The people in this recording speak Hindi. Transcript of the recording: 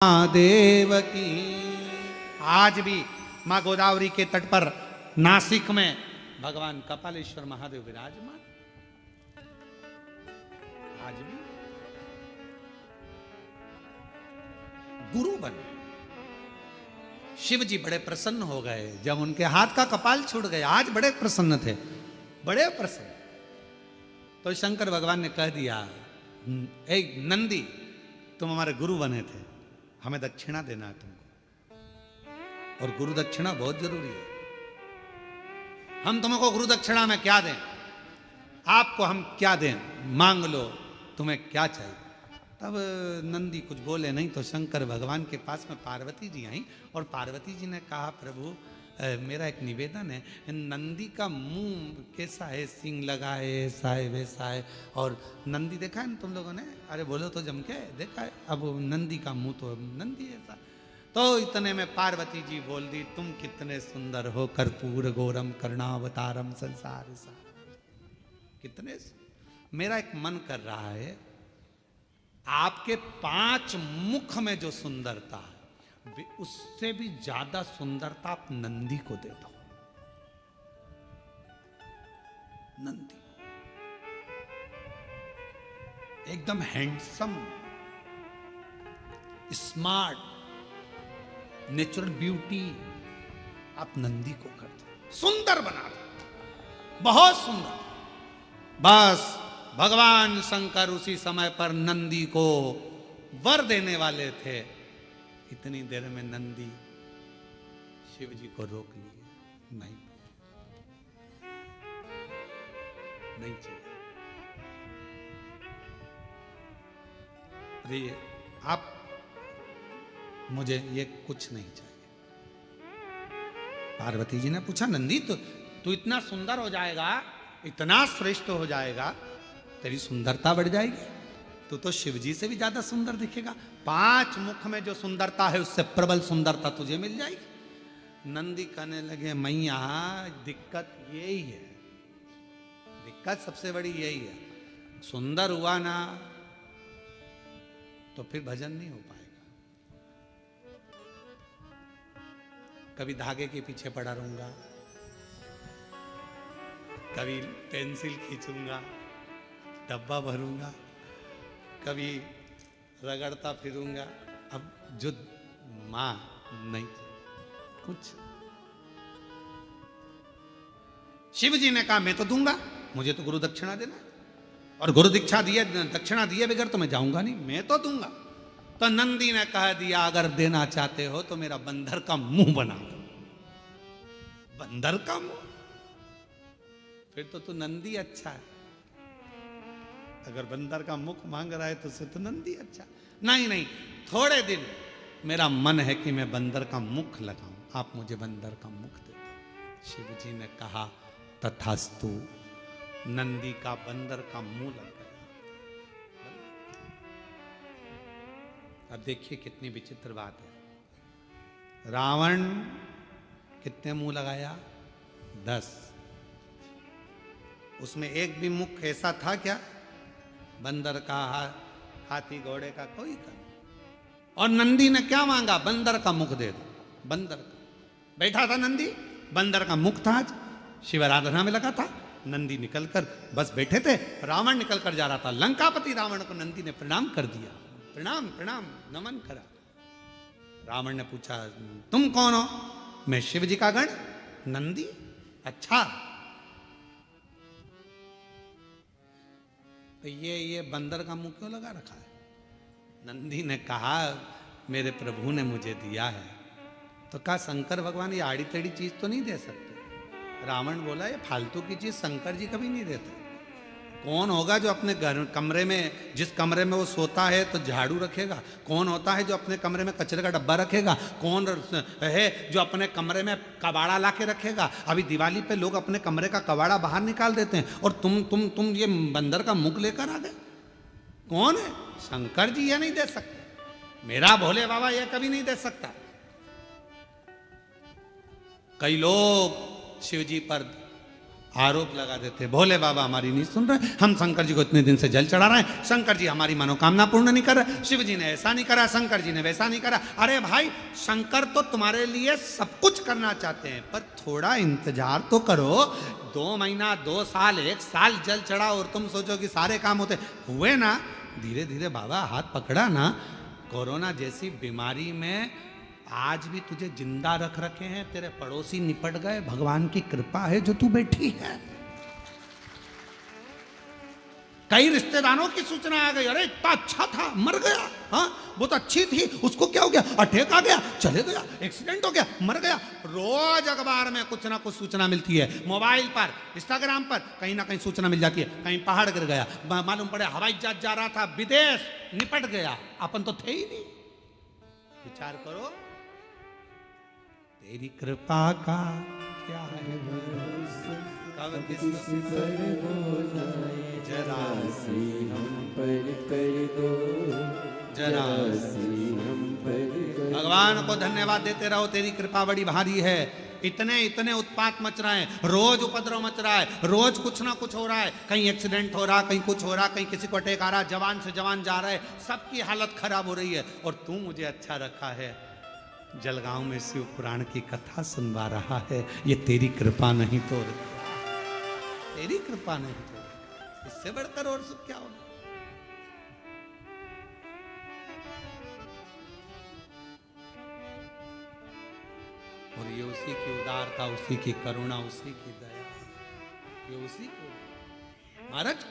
महादेव की। आज भी माँ गोदावरी के तट पर नासिक में भगवान कपालेश्वर महादेव विराजमान। आज भी गुरु बने। शिव जी बड़े प्रसन्न हो गए जब उनके हाथ का कपाल छूट गया। आज बड़े प्रसन्न थे, बड़े प्रसन्न। तो शंकर भगवान ने कह दिया, ए नंदी, तुम हमारे गुरु बने थे, हमें दक्षिणा देना है तुमको। और गुरु दक्षिणा बहुत जरूरी है। हम तुमको गुरु दक्षिणा में क्या दें, आपको हम क्या दें, मांग लो, तुम्हें क्या चाहिए। तब नंदी कुछ बोले नहीं। तो शंकर भगवान के पास में पार्वती जी आई और पार्वती जी ने कहा, प्रभु मेरा एक निवेदन है, नंदी का मुंह कैसा है, सींग लगा है, ऐसा है वैसा है। और नंदी देखा है ना तुम लोगों ने, अरे बोलो तो जम के देखा है। अब नंदी का मुंह तो नंदी ऐसा। तो इतने में पार्वती जी बोल दी, तुम कितने सुंदर हो, कर्पूर गौरम करुणावतारम संसार सार। कितने मेरा एक मन कर रहा है, आपके 5 मुख में जो सुंदरता है उससे भी ज्यादा सुंदरता आप नंदी को दे दो। नंदी एकदम हैंडसम, स्मार्ट, नेचुरल ब्यूटी आप नंदी को कर दो, सुंदर बना दो, बहुत सुंदर। बस भगवान शंकर उसी समय पर नंदी को वर देने वाले थे। इतनी देर में नंदी शिव जी को रोक लिए, नहीं नहीं चाहिए। अरे आप, मुझे ये कुछ नहीं चाहिए। पार्वती जी ने पूछा, नंदी तू इतना सुंदर हो जाएगा, इतना श्रेष्ठ हो जाएगा, तेरी सुंदरता बढ़ जाएगी, तू तो शिव जी से भी ज्यादा सुंदर दिखेगा। 5 मुख में जो सुंदरता है उससे प्रबल सुंदरता तुझे मिल जाएगी। नंदी कहने लगे, मैया दिक्कत यही है, दिक्कत सबसे बड़ी यही है, सुंदर हुआ ना तो फिर भजन नहीं हो पाएगा। कभी धागे के पीछे पड़ा रहूंगा, कभी पेंसिल खींचूंगा, डब्बा भरूंगा, कभी रगड़ता फिरूंगा। अब जो मां नहीं, कुछ। शिव जी ने कहा, मैं तो दूंगा, मुझे तो गुरु दक्षिणा देना, और गुरु दीक्षा दिए, दक्षिणा दिए बगैर तो मैं जाऊंगा नहीं, मैं तो दूंगा। तो नंदी ने कह दिया, अगर देना चाहते हो तो मेरा बंदर का मुंह बना दो। बंदर का मुंह, फिर तो तू नंदी अच्छा है। अगर बंदर का मुख मांग रहा है तो उसे तो नंदी अच्छा। नहीं नहीं, थोड़े दिन मेरा मन है कि मैं बंदर का मुख लगाऊं, आप मुझे बंदर का मुख दे दो। शिव जी ने कहा, तथास्तु। नंदी का बंदर का मुंह लग गया। अब देखिए कितनी विचित्र बात है। रावण कितने मुंह लगाया? 10। उसमें एक भी मुख ऐसा था क्या? बंदर का, हाथी घोड़े का कोई का नहीं। और नंदी ने क्या मांगा? बंदर का मुख दे दो। बंदर का बैठा था नंदी, बंदर का मुख था। आज शिव आराधना में लगा था। नंदी निकलकर बस बैठे थे, रावण निकलकर जा रहा था। लंकापति रावण को नंदी ने प्रणाम कर दिया, प्रणाम प्रणाम नमन करा। रावण ने पूछा, तुम कौन हो? मैं शिव जी का गण। नंदी, अच्छा, तो ये बंदर का मुंह क्यों लगा रखा है? नंदी ने कहा, मेरे प्रभु ने मुझे दिया है। तो कहा, शंकर भगवान ये आड़ी टेढ़ी चीज तो नहीं दे सकते। रावण बोला, ये फालतू की चीज शंकर जी कभी नहीं देते। कौन होगा जो अपने घर कमरे में, जिस कमरे में वो सोता है तो झाड़ू रखेगा? कौन होता है जो अपने कमरे में कचरे का डब्बा रखेगा? कौन है जो अपने कमरे में कबाड़ा ला के रखेगा? अभी दिवाली पे लोग अपने कमरे का कबाड़ा बाहर निकाल देते हैं, और तुम ये बंदर का मुख लेकर आ गए। कौन है? शंकर जी ये नहीं दे सकते, मेरा भोले बाबा ये कभी नहीं दे सकता। कई लोग शिव जी पर आरोप लगा देते, भोले बाबा हमारी नहीं सुन रहे, हम शंकर जी को इतने दिन से जल चढ़ा रहे हैं, शंकर जी हमारी मनोकामना पूर्ण नहीं कर रहे, शिव जी ने ऐसा नहीं करा, शंकर जी ने वैसा नहीं करा। अरे भाई, शंकर तो तुम्हारे लिए सब कुछ करना चाहते हैं, पर थोड़ा इंतजार तो करो। 2 महीना, 2 साल, 1 साल जल चढ़ा और तुम सोचो कि सारे काम होते हुए ना। धीरे धीरे बाबा हाथ पकड़ा ना। कोरोना जैसी बीमारी में आज भी तुझे जिंदा रख रखे हैं, तेरे पड़ोसी निपट गए, भगवान की कृपा है जो तू बैठी है। कई रिश्तेदारों की सूचना आ गई, अरे इतना अच्छा था, मर गया, हाँ बहुत अच्छी थी, उसको क्या हो गया, अटैक आ गया, चले गया, एक्सीडेंट हो गया, मर गया। रोज अखबार में कुछ ना कुछ सूचना मिलती है, मोबाइल पर, इंस्टाग्राम पर कहीं ना कहीं सूचना मिल जाती है, कहीं पहाड़ गिर गया, मालूम पड़े हवाई जहाज जा रहा था विदेश, निपट गया, अपन तो थे ही नहीं। विचार करो, तेरी कृपा का क्या है, कब किसी पर हो जाए, जरा सी हम पर कर दो, जरा सी हम पर कर। भगवान को धन्यवाद देते रहो, तेरी कृपा बड़ी भारी है। इतने इतने उत्पात मच रहे हैं, रोज उपद्रव मच रहा है, रोज कुछ ना कुछ हो रहा है, कहीं एक्सीडेंट हो रहा, कहीं कुछ हो रहा, कहीं किसी को अटैक आ रहा, जवान से जवान जा रहा है, सबकी हालत खराब हो रही है, और तू मुझे अच्छा रखा है, जलगांव में शिव पुराण की कथा सुनवा रहा है। ये तेरी कृपा नहीं तो, तेरी कृपा नहीं तो इससे बढ़कर और सुख क्या होगा। और ये उसी की उदारता, उसी की करुणा, उसी की दया, ये उसी को महाराज